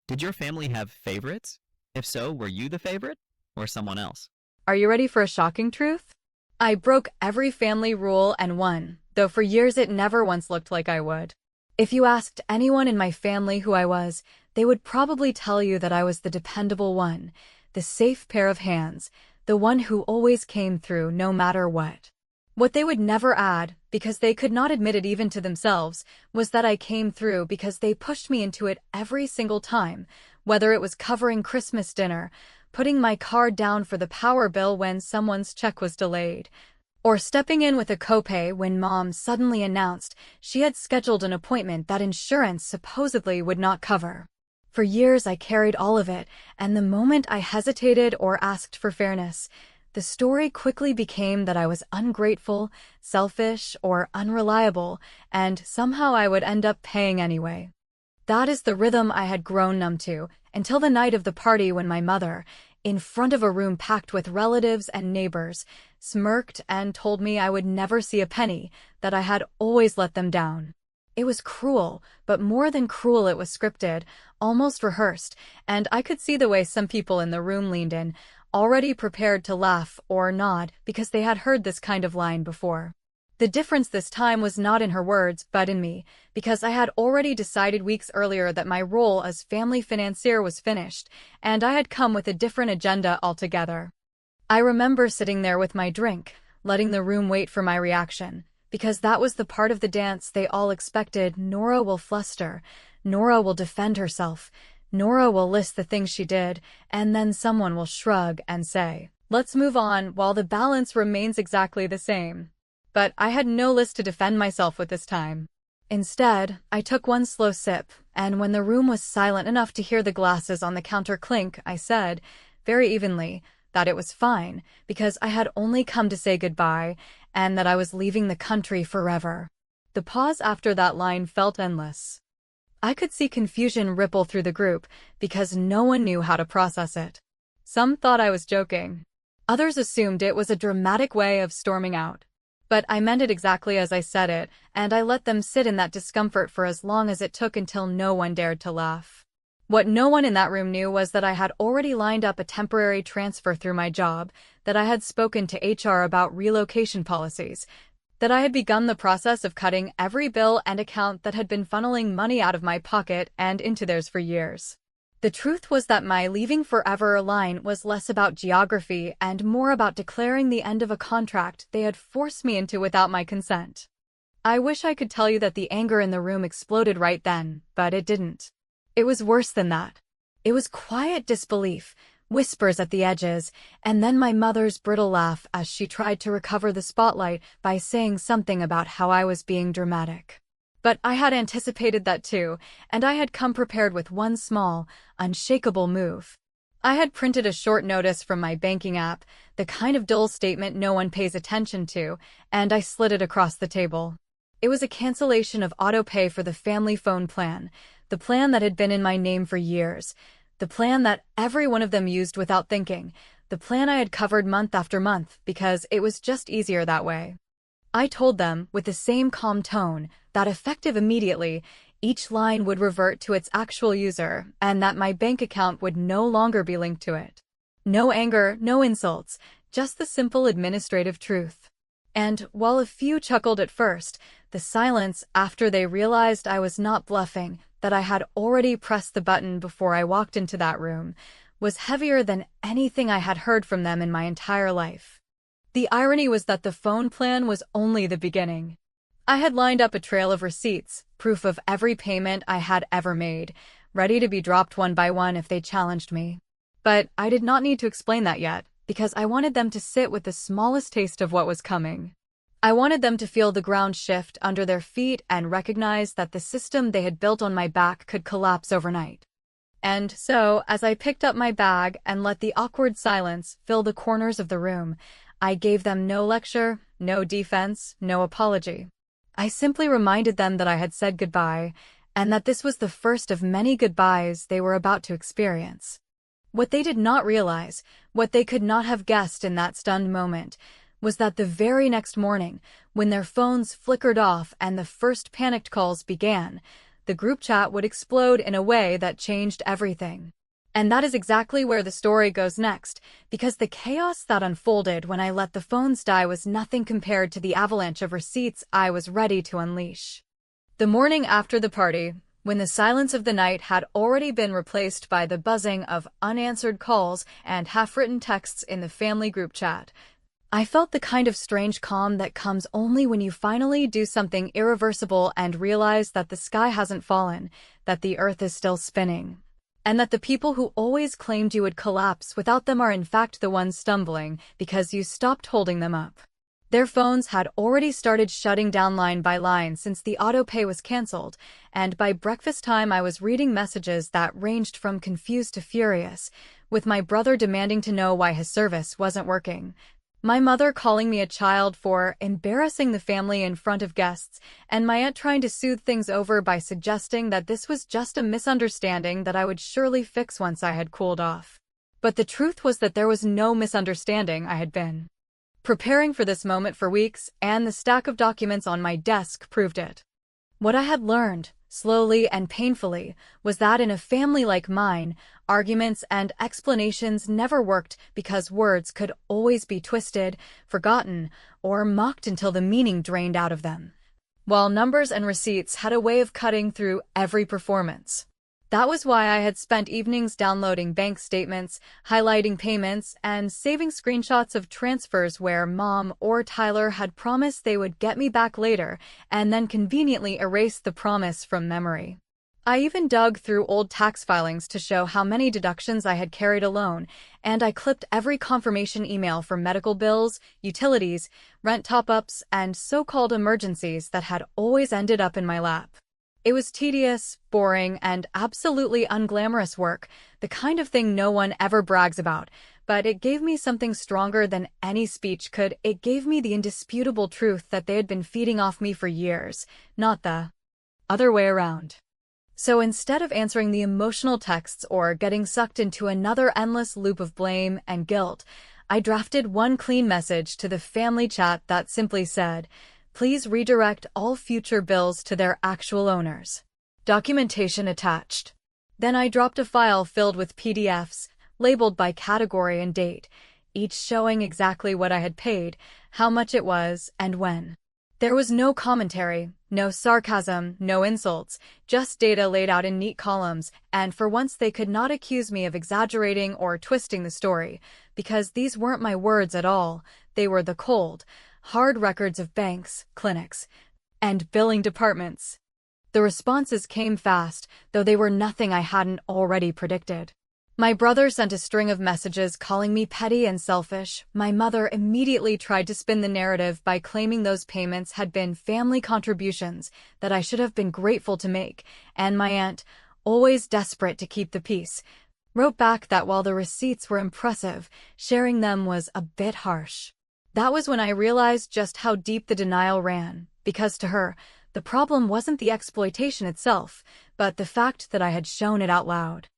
Did your family have favorites? If so, were you the favorite or someone else? Are you ready for a shocking truth? I broke every family rule and won, though for years it never once looked like I would. If you asked anyone in my family who I was, they would probably tell you that I was the dependable one, the safe pair of hands, the one who always came through no matter what. What they would never add, because they could not admit it even to themselves, was that I came through because they pushed me into it every single time, whether it was covering Christmas dinner, putting my card down for the power bill when someone's check was delayed, or stepping in with a copay when mom suddenly announced she had scheduled an appointment that insurance supposedly would not cover. For years I carried all of it, and the moment I hesitated or asked for fairness, the story quickly became that I was ungrateful, selfish, or unreliable, and somehow I would end up paying anyway. That is the rhythm I had grown numb to, until the night of the party when my mother, in front of a room packed with relatives and neighbors, smirked and told me I would never see a penny, that I had always let them down. It was cruel, but more than cruel, it was scripted, almost rehearsed, and I could see the way some people in the room leaned in, already prepared to laugh or nod because they had heard this kind of line before. The difference this time was not in her words, but in me, because I had already decided weeks earlier that my role as family financier was finished, and I had come with a different agenda altogether. I remember sitting there with my drink, letting the room wait for my reaction, because that was the part of the dance they all expected. Nora will fluster, Nora will defend herself, Nora will list the things she did, and then someone will shrug and say, "Let's move on," while the balance remains exactly the same. But I had no list to defend myself with this time. Instead, I took one slow sip, and when the room was silent enough to hear the glasses on the counter clink, I said, very evenly, that it was fine, because I had only come to say goodbye, and that I was leaving the country forever. The pause after that line felt endless. I could see confusion ripple through the group, because no one knew how to process it. Some thought I was joking. Others assumed it was a dramatic way of storming out. But I meant it exactly as I said it, and I let them sit in that discomfort for as long as it took until no one dared to laugh. What no one in that room knew was that I had already lined up a temporary transfer through my job, that I had spoken to HR about relocation policies, that I had begun the process of cutting every bill and account that had been funneling money out of my pocket and into theirs for years. The truth was that my leaving forever line was less about geography and more about declaring the end of a contract they had forced me into without my consent. I wish I could tell you that the anger in the room exploded right then, but it didn't. It was worse than that. It was quiet disbelief, whispers at the edges, and then my mother's brittle laugh as she tried to recover the spotlight by saying something about how I was being dramatic. But I had anticipated that too, and I had come prepared with one small, unshakable move. I had printed a short notice from my banking app, the kind of dull statement no one pays attention to, and I slid it across the table. It was a cancellation of auto pay for the family phone plan, the plan that had been in my name for years, the plan that every one of them used without thinking, the plan I had covered month after month because it was just easier that way. I told them, with the same calm tone, that effective immediately, each line would revert to its actual user, and that my bank account would no longer be linked to it. No anger, no insults, just the simple administrative truth. And while a few chuckled at first, the silence after they realized I was not bluffing, that I had already pressed the button before I walked into that room, was heavier than anything I had heard from them in my entire life. The irony was that the phone plan was only the beginning. I had lined up a trail of receipts, proof of every payment I had ever made, ready to be dropped one by one if they challenged me. But I did not need to explain that yet, because I wanted them to sit with the smallest taste of what was coming. I wanted them to feel the ground shift under their feet and recognize that the system they had built on my back could collapse overnight. And so, as I picked up my bag and let the awkward silence fill the corners of the room, I gave them no lecture, no defense, no apology. I simply reminded them that I had said goodbye, and that this was the first of many goodbyes they were about to experience. What they did not realize, what they could not have guessed in that stunned moment, was that the very next morning, when their phones flickered off and the first panicked calls began, the group chat would explode in a way that changed everything. And that is exactly where the story goes next, because the chaos that unfolded when I let the phones die was nothing compared to the avalanche of receipts I was ready to unleash. The morning after the party, when the silence of the night had already been replaced by the buzzing of unanswered calls and half-written texts in the family group chat, I felt the kind of strange calm that comes only when you finally do something irreversible and realize that the sky hasn't fallen, that the earth is still spinning, and that the people who always claimed you would collapse without them are in fact the ones stumbling because you stopped holding them up. Their phones had already started shutting down line by line since the autopay was canceled, and by breakfast time I was reading messages that ranged from confused to furious, with my brother demanding to know why his service wasn't working, my mother calling me a child for embarrassing the family in front of guests, and my aunt trying to soothe things over by suggesting that this was just a misunderstanding that I would surely fix once I had cooled off. But the truth was that there was no misunderstanding. I had been preparing for this moment for weeks, and the stack of documents on my desk proved it. What I had learned, slowly and painfully, was that in a family like mine, arguments and explanations never worked because words could always be twisted, forgotten, or mocked until the meaning drained out of them, while numbers and receipts had a way of cutting through every performance. That was why I had spent evenings downloading bank statements, highlighting payments, and saving screenshots of transfers where Mom or Tyler had promised they would get me back later, and then conveniently erased the promise from memory. I even dug through old tax filings to show how many deductions I had carried alone, and I clipped every confirmation email for medical bills, utilities, rent top-ups, and so-called emergencies that had always ended up in my lap. It was tedious, boring, and absolutely unglamorous work, the kind of thing no one ever brags about, but it gave me something stronger than any speech could. It gave me the indisputable truth that they had been feeding off me for years, not the other way around. So instead of answering the emotional texts or getting sucked into another endless loop of blame and guilt, I drafted one clean message to the family chat that simply said, "Please redirect all future bills to their actual owners. Documentation attached." Then I dropped a file filled with PDFs, labeled by category and date, each showing exactly what I had paid, how much it was, and when. There was no commentary, no sarcasm, no insults, just data laid out in neat columns, and for once they could not accuse me of exaggerating or twisting the story, because these weren't my words at all. They were the cold, hard records of banks, clinics, and billing departments. The responses came fast, though they were nothing I hadn't already predicted. My brother sent a string of messages calling me petty and selfish. My mother immediately tried to spin the narrative by claiming those payments had been family contributions that I should have been grateful to make, and my aunt, always desperate to keep the peace, wrote back that while the receipts were impressive, sharing them was a bit harsh. That was when I realized just how deep the denial ran, because to her, the problem wasn't the exploitation itself, but the fact that I had shown it out loud.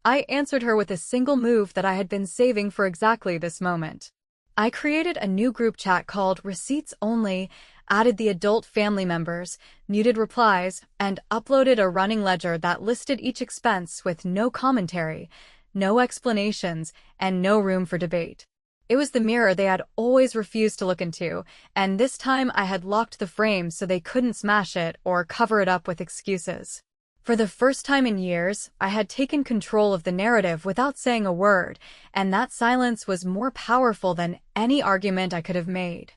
I answered her with a single move that I had been saving for exactly this moment. I created a new group chat called Receipts Only, added the adult family members, muted replies, and uploaded a running ledger that listed each expense with no commentary, no explanations, and no room for debate. It was the mirror they had always refused to look into, and this time I had locked the frame so they couldn't smash it or cover it up with excuses. For the first time in years, I had taken control of the narrative without saying a word, and that silence was more powerful than any argument I could have made.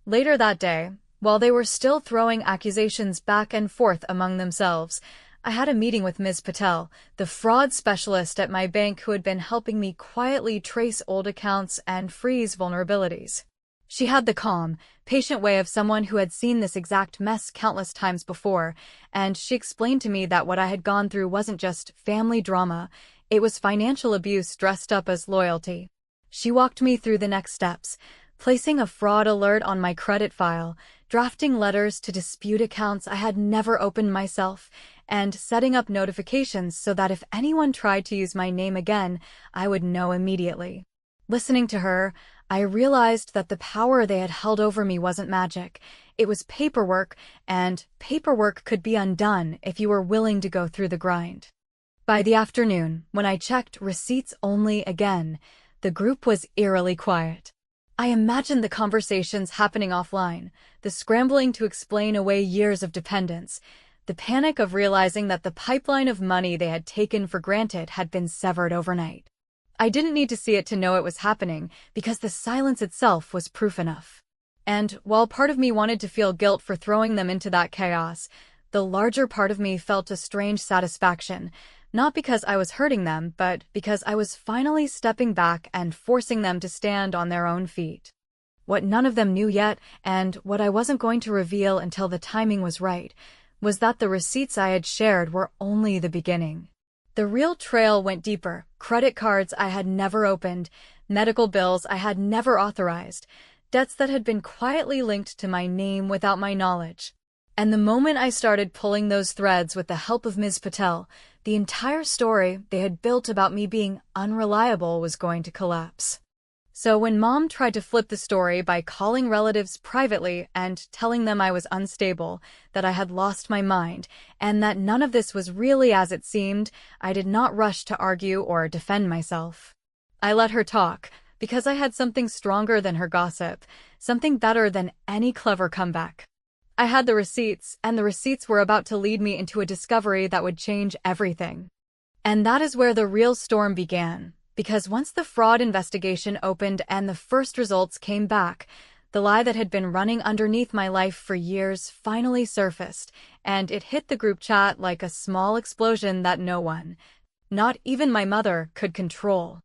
Later that day, while they were still throwing accusations back and forth among themselves, I had a meeting with Ms. Patel, the fraud specialist at my bank who had been helping me quietly trace old accounts and freeze vulnerabilities. She had the calm, patient way of someone who had seen this exact mess countless times before, and she explained to me that what I had gone through wasn't just family drama, it was financial abuse dressed up as loyalty. She walked me through the next steps, placing a fraud alert on my credit file, drafting letters to dispute accounts I had never opened myself, and setting up notifications so that if anyone tried to use my name again, I would know immediately. Listening to her, I realized that the power they had held over me wasn't magic. It was paperwork, and paperwork could be undone if you were willing to go through the grind. By the afternoon, when I checked receipts only again, the group was eerily quiet. I imagined the conversations happening offline, the scrambling to explain away years of dependence, the panic of realizing that the pipeline of money they had taken for granted had been severed overnight. I didn't need to see it to know it was happening, because the silence itself was proof enough. And while part of me wanted to feel guilt for throwing them into that chaos, the larger part of me felt a strange satisfaction, not because I was hurting them, but because I was finally stepping back and forcing them to stand on their own feet. What none of them knew yet, and what I wasn't going to reveal until the timing was right, was that the receipts I had shared were only the beginning. The real trail went deeper: credit cards I had never opened, medical bills I had never authorized, debts that had been quietly linked to my name without my knowledge. And the moment I started pulling those threads with the help of Ms. Patel, the entire story they had built about me being unreliable was going to collapse. So when Mom tried to flip the story by calling relatives privately and telling them I was unstable, that I had lost my mind, and that none of this was really as it seemed, I did not rush to argue or defend myself. I let her talk, because I had something stronger than her gossip, something better than any clever comeback. I had the receipts, and the receipts were about to lead me into a discovery that would change everything. And that is where the real storm began. Because once the fraud investigation opened and the first results came back, the lie that had been running underneath my life for years finally surfaced, and it hit the group chat like a small explosion that no one, not even my mother, could control.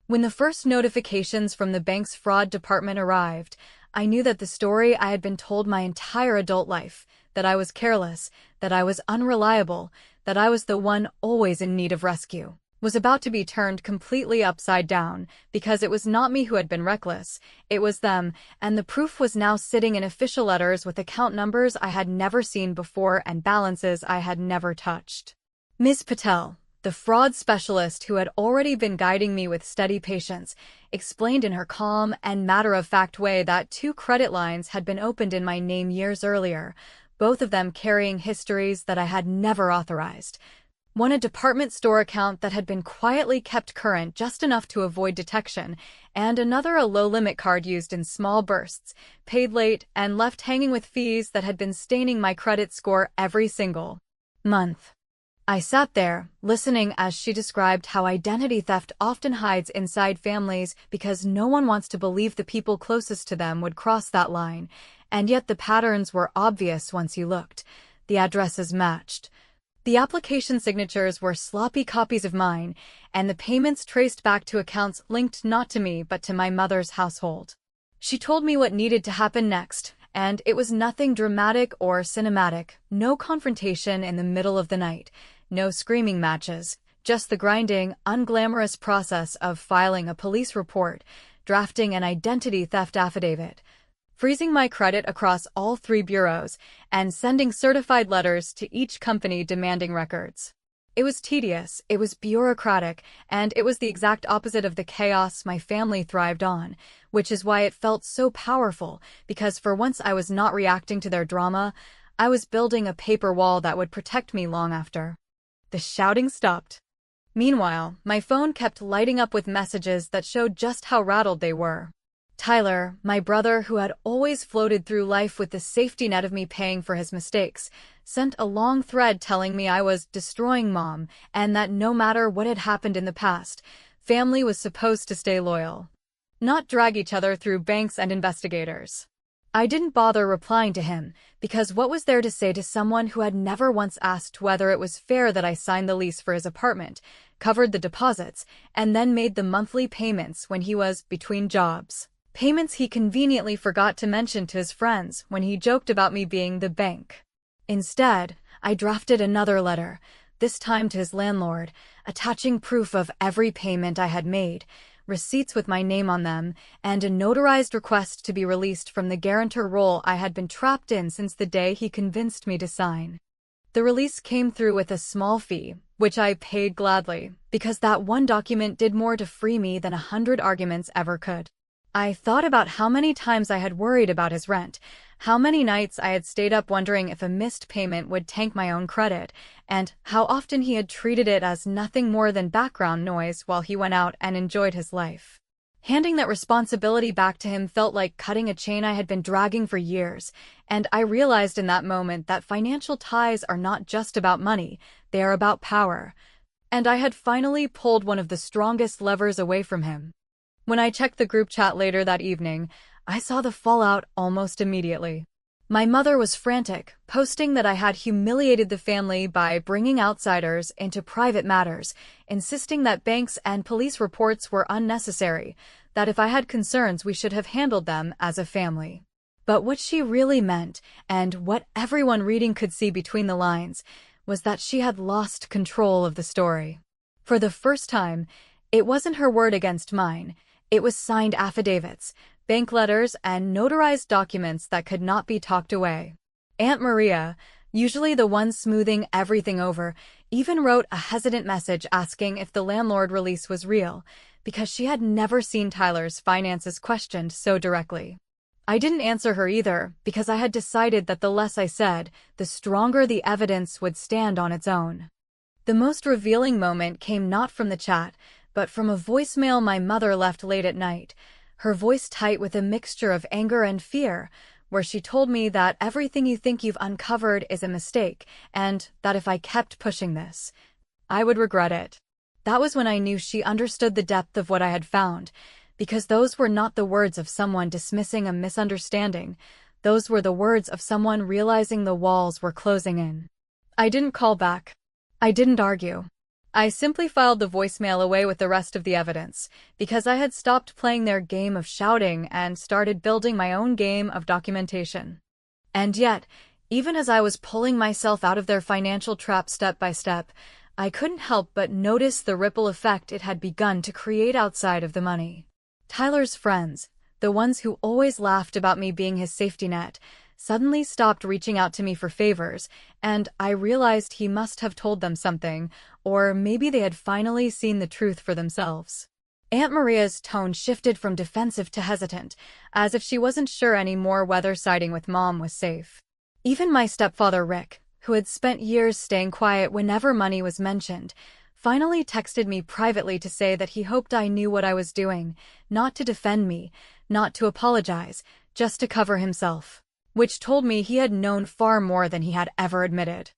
When the first notifications from the bank's fraud department arrived, I knew that the story I had been told my entire adult life, that I was careless, that I was unreliable, that I was the one always in need of rescue, was about to be turned completely upside down, because it was not me who had been reckless, it was them, and the proof was now sitting in official letters with account numbers I had never seen before and balances I had never touched. Ms. Patel, the fraud specialist who had already been guiding me with steady patience, explained in her calm and matter-of-fact way that 2 credit lines had been opened in my name years earlier, both of them carrying histories that I had never authorized. One a department store account that had been quietly kept current just enough to avoid detection, and another a low-limit card used in small bursts, paid late, and left hanging with fees that had been staining my credit score every single month. I sat there, listening as she described how identity theft often hides inside families because no one wants to believe the people closest to them would cross that line, and yet the patterns were obvious once you looked. The addresses matched. The application signatures were sloppy copies of mine, and the payments traced back to accounts linked not to me but to my mother's household. She told me what needed to happen next, and it was nothing dramatic or cinematic, no confrontation in the middle of the night, no screaming matches, just the grinding, unglamorous process of filing a police report, drafting an identity theft affidavit, freezing my credit across all 3 bureaus, and sending certified letters to each company demanding records. It was tedious, it was bureaucratic, and it was the exact opposite of the chaos my family thrived on, which is why it felt so powerful, because for once I was not reacting to their drama, I was building a paper wall that would protect me long after. The shouting stopped. Meanwhile, my phone kept lighting up with messages that showed just how rattled they were. Tyler, my brother who had always floated through life with the safety net of me paying for his mistakes, sent a long thread telling me I was destroying Mom and that no matter what had happened in the past, family was supposed to stay loyal, not drag each other through banks and investigators. I didn't bother replying to him, because what was there to say to someone who had never once asked whether it was fair that I signed the lease for his apartment, covered the deposits, and then made the monthly payments when he was between jobs? Payments he conveniently forgot to mention to his friends when he joked about me being the bank. Instead, I drafted another letter, this time to his landlord, attaching proof of every payment I had made, receipts with my name on them, and a notarized request to be released from the guarantor role I had been trapped in since the day he convinced me to sign. The release came through with a small fee, which I paid gladly, because that one document did more to free me than 100 arguments ever could. I thought about how many times I had worried about his rent, how many nights I had stayed up wondering if a missed payment would tank my own credit, and how often he had treated it as nothing more than background noise while he went out and enjoyed his life. Handing that responsibility back to him felt like cutting a chain I had been dragging for years, and I realized in that moment that financial ties are not just about money, they are about power. And I had finally pulled one of the strongest levers away from him. When I checked the group chat later that evening, I saw the fallout almost immediately. My mother was frantic, posting that I had humiliated the family by bringing outsiders into private matters, insisting that banks and police reports were unnecessary, that if I had concerns we should have handled them as a family. But what she really meant, and what everyone reading could see between the lines, was that she had lost control of the story. For the first time, it wasn't her word against mine. It was signed affidavits, bank letters, and notarized documents that could not be talked away. Aunt Maria, usually the one smoothing everything over, even wrote a hesitant message asking if the landlord release was real, because she had never seen Tyler's finances questioned so directly. I didn't answer her either, because I had decided that the less I said, the stronger the evidence would stand on its own. The most revealing moment came not from the chat, but from a voicemail my mother left late at night, her voice tight with a mixture of anger and fear, where she told me that everything you think you've uncovered is a mistake, and that if I kept pushing this, I would regret it. That was when I knew she understood the depth of what I had found, because those were not the words of someone dismissing a misunderstanding. Those were the words of someone realizing the walls were closing in. I didn't call back. I didn't argue. I simply filed the voicemail away with the rest of the evidence, because I had stopped playing their game of shouting and started building my own game of documentation. And yet, even as I was pulling myself out of their financial trap step by step, I couldn't help but notice the ripple effect it had begun to create outside of the money. Tyler's friends, the ones who always laughed about me being his safety net, suddenly stopped reaching out to me for favors, and I realized he must have told them something, or maybe they had finally seen the truth for themselves. Aunt Maria's tone shifted from defensive to hesitant, as if she wasn't sure anymore whether siding with Mom was safe. Even my stepfather Rick, who had spent years staying quiet whenever money was mentioned, finally texted me privately to say that he hoped I knew what I was doing, not to defend me, not to apologize, just to cover himself. Which told me he had known far more than he had ever admitted.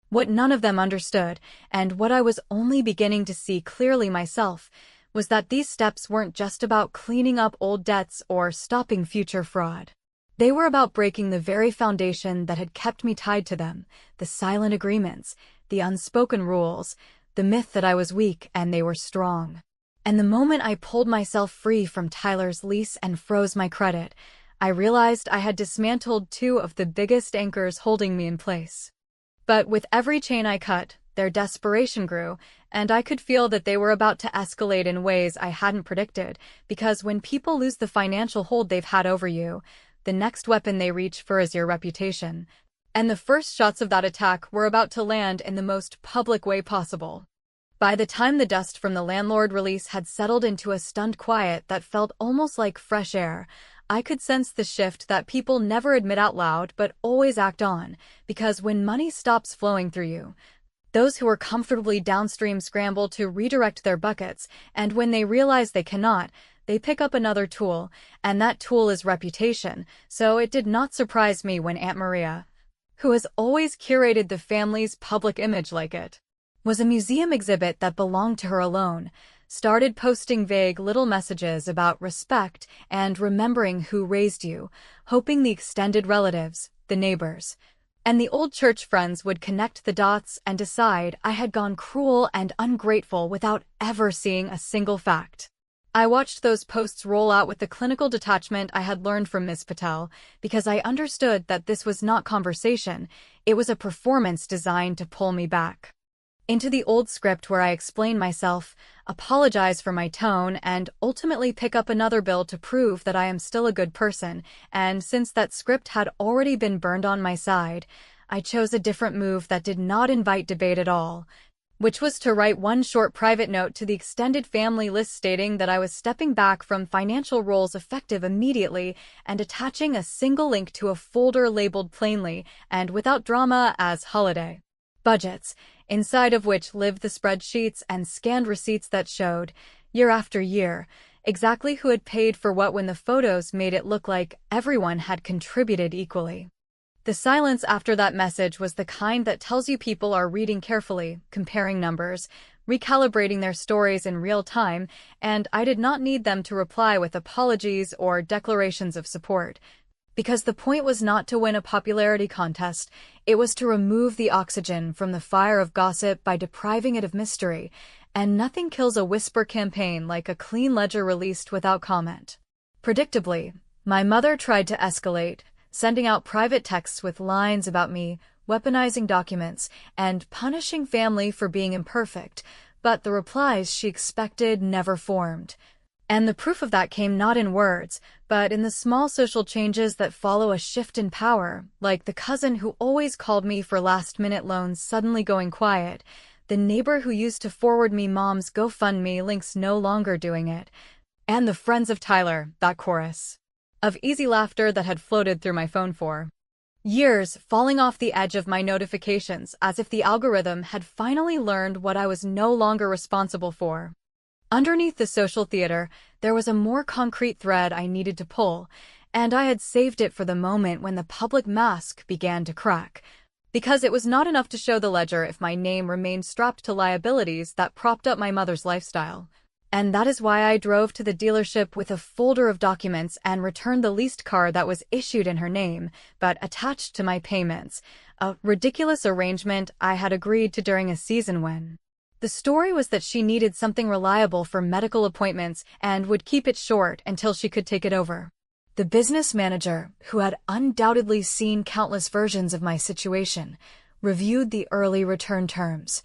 What none of them understood, and what I was only beginning to see clearly myself, was that these steps weren't just about cleaning up old debts or stopping future fraud. They were about breaking the very foundation that had kept me tied to them, the silent agreements, the unspoken rules, the myth that I was weak and they were strong. And the moment I pulled myself free from Tyler's lease and froze my credit, I realized I had dismantled two of the biggest anchors holding me in place. But with every chain I cut, their desperation grew, and I could feel that they were about to escalate in ways I hadn't predicted, because when people lose the financial hold they've had over you, the next weapon they reach for is your reputation. And the first shots of that attack were about to land in the most public way possible. By the time the dust from the landlord release had settled into a stunned quiet that felt almost like fresh air, I could sense the shift that people never admit out loud but always act on, because when money stops flowing through you, those who are comfortably downstream scramble to redirect their buckets, and when they realize they cannot, they pick up another tool, and that tool is reputation. So it did not surprise me when Aunt Maria, who has always curated the family's public image like it was a museum exhibit that belonged to her alone, started posting vague little messages about respect and remembering who raised you, hoping the extended relatives, the neighbors, and the old church friends would connect the dots and decide I had gone cruel and ungrateful without ever seeing a single fact. I watched those posts roll out with the clinical detachment I had learned from Ms. Patel, because I understood that this was not conversation, it was a performance designed to pull me back into the old script where I explain myself, apologize for my tone, and ultimately pick up another bill to prove that I am still a good person, and since that script had already been burned on my side, I chose a different move that did not invite debate at all. which was to write one short private note to the extended family list stating that I was stepping back from financial roles effective immediately and attaching a single link to a folder labeled plainly and without drama as holiday budgets, inside of which lived the spreadsheets and scanned receipts that showed, year after year, exactly who had paid for what when the photos made it look like everyone had contributed equally. The silence after that message was the kind that tells you people are reading carefully, comparing numbers, recalibrating their stories in real time, and I did not need them to reply with apologies or declarations of support. Because the point was not to win a popularity contest, it was to remove the oxygen from the fire of gossip by depriving it of mystery, and nothing kills a whisper campaign like a clean ledger released without comment. Predictably, my mother tried to escalate, sending out private texts with lines about me, weaponizing documents, and punishing family for being imperfect, but the replies she expected never formed. And the proof of that came not in words, but in the small social changes that follow a shift in power, like the cousin who always called me for last-minute loans suddenly going quiet, the neighbor who used to forward me mom's GoFundMe links no longer doing it, and the friends of Tyler, that chorus of easy laughter that had floated through my phone for years, falling off the edge of my notifications as if the algorithm had finally learned what I was no longer responsible for. Underneath the social theater, there was a more concrete thread I needed to pull, and I had saved it for the moment when the public mask began to crack. Because it was not enough to show the ledger if my name remained strapped to liabilities that propped up my mother's lifestyle. And that is why I drove to the dealership with a folder of documents and returned the leased car that was issued in her name, but attached to my payments, a ridiculous arrangement I had agreed to during a season when the story was that she needed something reliable for medical appointments and would keep it short until she could take it over. The business manager, who had undoubtedly seen countless versions of my situation, reviewed the early return terms,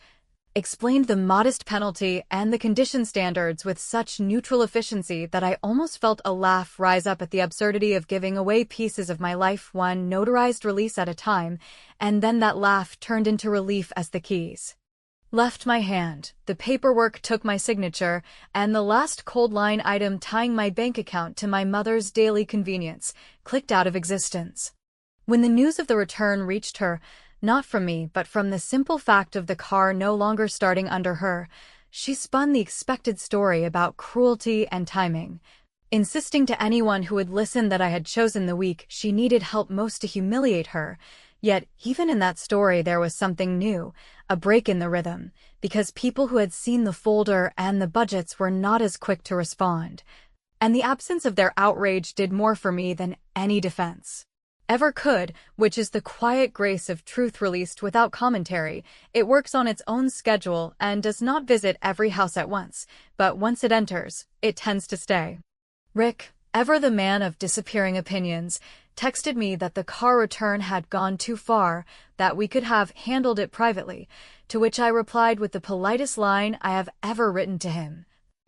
explained the modest penalty and the condition standards with such neutral efficiency that I almost felt a laugh rise up at the absurdity of giving away pieces of my life one notarized release at a time, and then that laugh turned into relief as the keys left my hand, the paperwork took my signature, and the last cold line item tying my bank account to my mother's daily convenience clicked out of existence. When the news of the return reached her, not from me but from the simple fact of the car no longer starting under her, she spun the expected story about cruelty and timing, insisting to anyone who would listen that I had chosen the week she needed help most to humiliate her. Yet, even in that story there was something new, a break in the rhythm, because people who had seen the folder and the budgets were not as quick to respond. And the absence of their outrage did more for me than any defense ever could, which is the quiet grace of truth released without commentary. It works on its own schedule and does not visit every house at once, but once it enters, it tends to stay. Rick, ever the man of disappearing opinions, texted me that the car return had gone too far, that we could have handled it privately, to which I replied with the politest line I have ever written to him,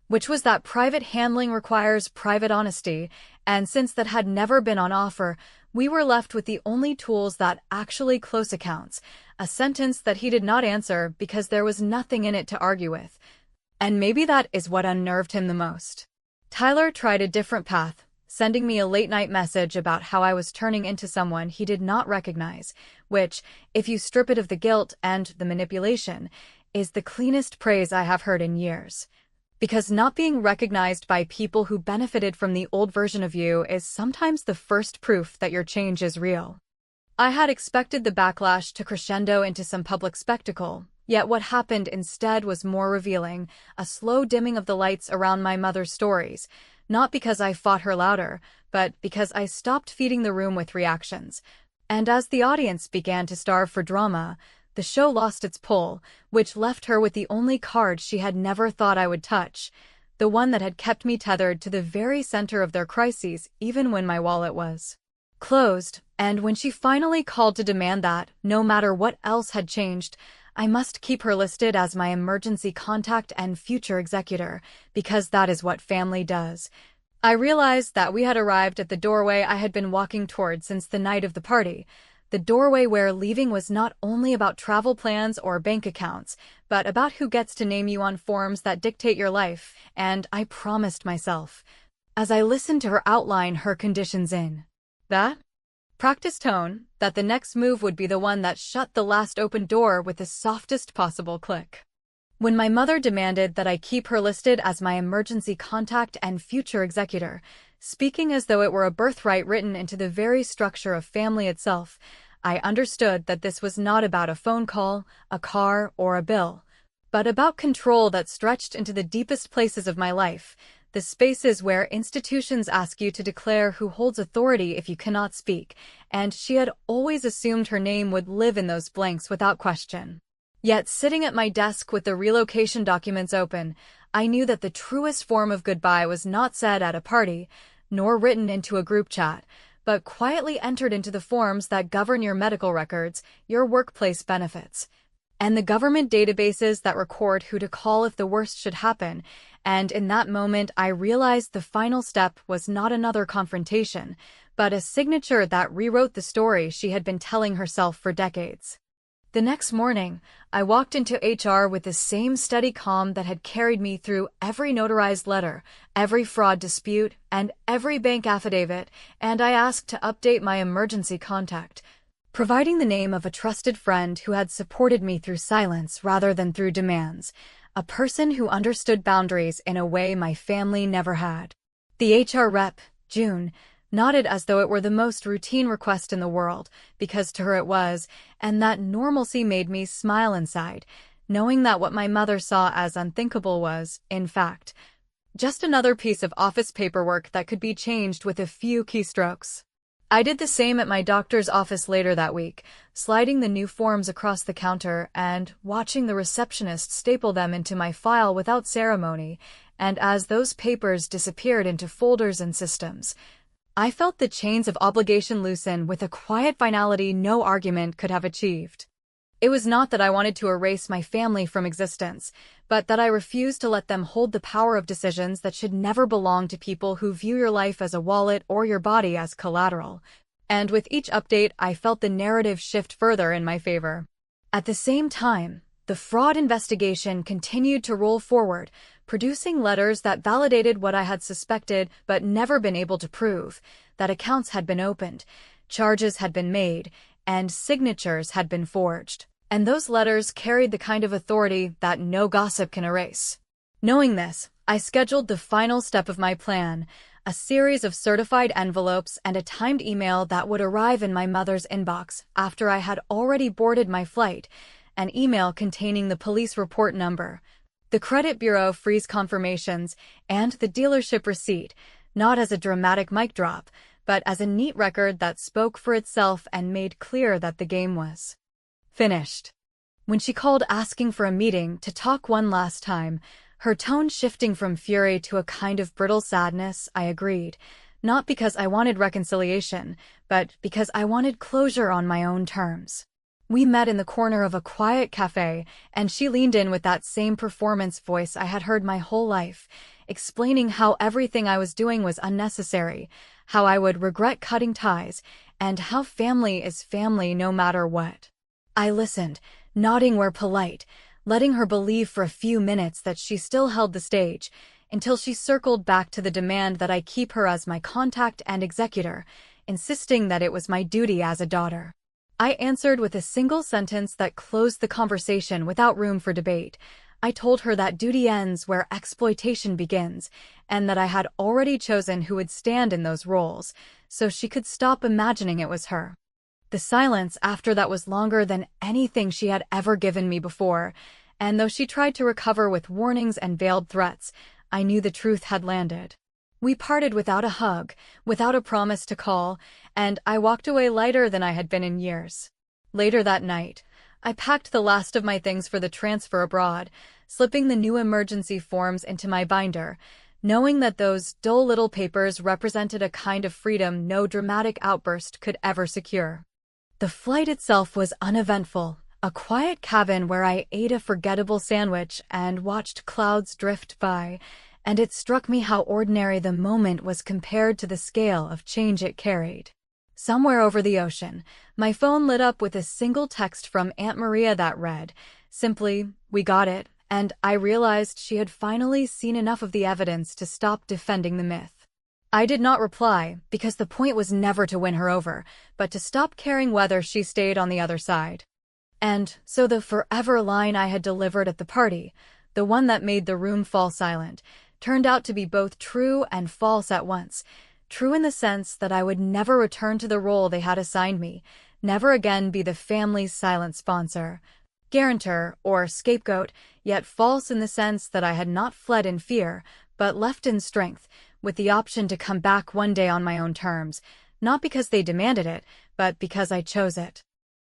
which was that private handling requires private honesty, and since that had never been on offer, we were left with the only tools that actually close accounts, a sentence that he did not answer because there was nothing in it to argue with. And maybe that is what unnerved him the most. Tyler tried a different path, sending me a late-night message about how I was turning into someone he did not recognize, which, if you strip it of the guilt and the manipulation, is the cleanest praise I have heard in years. Because not being recognized by people who benefited from the old version of you is sometimes the first proof that your change is real. I had expected the backlash to crescendo into some public spectacle, yet what happened instead was more revealing, a slow dimming of the lights around my mother's stories, not because I fought her louder, but because I stopped feeding the room with reactions. And as the audience began to starve for drama, the show lost its pull, which left her with the only card she had never thought I would touch, the one that had kept me tethered to the very center of their crises even when my wallet was closed. And when she finally called to demand that, no matter what else had changed, I must keep her listed as my emergency contact and future executor, because that is what family does. I realized that we had arrived at the doorway I had been walking toward since the night of the party, the doorway where leaving was not only about travel plans or bank accounts, but about who gets to name you on forms that dictate your life, and I promised myself, as I listened to her outline her conditions in that practice tone, that the next move would be the one that shut the last open door with the softest possible click. When my mother demanded that I keep her listed as my emergency contact and future executor, speaking as though it were a birthright written into the very structure of family itself, I understood that this was not about a phone call, a car, or a bill, but about control that stretched into the deepest places of my life, the spaces where institutions ask you to declare who holds authority if you cannot speak, and she had always assumed her name would live in those blanks without question. Yet, sitting at my desk with the relocation documents open, I knew that the truest form of goodbye was not said at a party, nor written into a group chat, but quietly entered into the forms that govern your medical records, your workplace benefits, and the government databases that record who to call if the worst should happen. And in that moment, I realized the final step was not another confrontation, but a signature that rewrote the story she had been telling herself for decades. The next morning, I walked into HR with the same steady calm that had carried me through every notarized letter, every fraud dispute, and every bank affidavit, and I asked to update my emergency contact, providing the name of a trusted friend who had supported me through silence rather than through demands, a person who understood boundaries in a way my family never had. The HR rep, June, nodded as though it were the most routine request in the world, because to her it was, and that normalcy made me smile inside, knowing that what my mother saw as unthinkable was, in fact, just another piece of office paperwork that could be changed with a few keystrokes. I did the same at my doctor's office later that week, sliding the new forms across the counter and watching the receptionist staple them into my file without ceremony, and as those papers disappeared into folders and systems, I felt the chains of obligation loosen with a quiet finality no argument could have achieved. It was not that I wanted to erase my family from existence, but that I refused to let them hold the power of decisions that should never belong to people who view your life as a wallet or your body as collateral. And with each update, I felt the narrative shift further in my favor. At the same time, the fraud investigation continued to roll forward, producing letters that validated what I had suspected but never been able to prove, that accounts had been opened, charges had been made, and signatures had been forged. And those letters carried the kind of authority that no gossip can erase. Knowing this, I scheduled the final step of my plan, a series of certified envelopes and a timed email that would arrive in my mother's inbox after I had already boarded my flight, an email containing the police report number, the credit bureau freeze confirmations, and the dealership receipt, not as a dramatic mic drop, but as a neat record that spoke for itself and made clear that the game was finished. When she called asking for a meeting to talk one last time, her tone shifting from fury to a kind of brittle sadness, I agreed, not because I wanted reconciliation, but because I wanted closure on my own terms. We met in the corner of a quiet cafe, and she leaned in with that same performance voice I had heard my whole life, explaining how everything I was doing was unnecessary, how I would regret cutting ties, and how family is family no matter what. I listened, nodding where polite, letting her believe for a few minutes that she still held the stage, until she circled back to the demand that I keep her as my contact and executor, insisting that it was my duty as a daughter. I answered with a single sentence that closed the conversation without room for debate. I told her that duty ends where exploitation begins, and that I had already chosen who would stand in those roles, so she could stop imagining it was her. The silence after that was longer than anything she had ever given me before, and though she tried to recover with warnings and veiled threats, I knew the truth had landed. We parted without a hug, without a promise to call, and I walked away lighter than I had been in years. Later that night, I packed the last of my things for the transfer abroad, slipping the new emergency forms into my binder, knowing that those dull little papers represented a kind of freedom no dramatic outburst could ever secure. The flight itself was uneventful, a quiet cabin where I ate a forgettable sandwich and watched clouds drift by, and it struck me how ordinary the moment was compared to the scale of change it carried. Somewhere over the ocean, my phone lit up with a single text from Aunt Maria that read, simply, "We got it," and I realized she had finally seen enough of the evidence to stop defending the myth. I did not reply, because the point was never to win her over, but to stop caring whether she stayed on the other side. And so the forever line I had delivered at the party, the one that made the room fall silent, turned out to be both true and false at once. True in the sense that I would never return to the role they had assigned me, never again be the family's silent sponsor, guarantor, or scapegoat, yet false in the sense that I had not fled in fear, but left in strength, with the option to come back one day on my own terms, not because they demanded it, but because I chose it.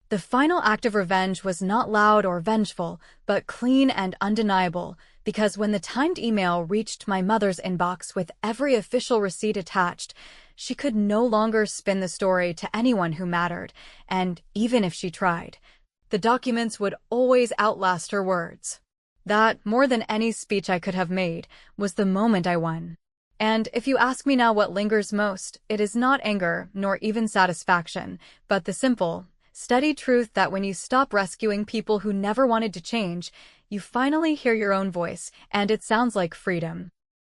The final act of revenge was not loud or vengeful, but clean and undeniable, because when the timed email reached my mother's inbox with every official receipt attached, she could no longer spin the story to anyone who mattered, and even if she tried, the documents would always outlast her words. That, more than any speech I could have made, was the moment I won. And if you ask me now what lingers most, it is not anger, nor even satisfaction, but the simple, steady truth that when you stop rescuing people who never wanted to change, you finally hear your own voice, and it sounds like freedom.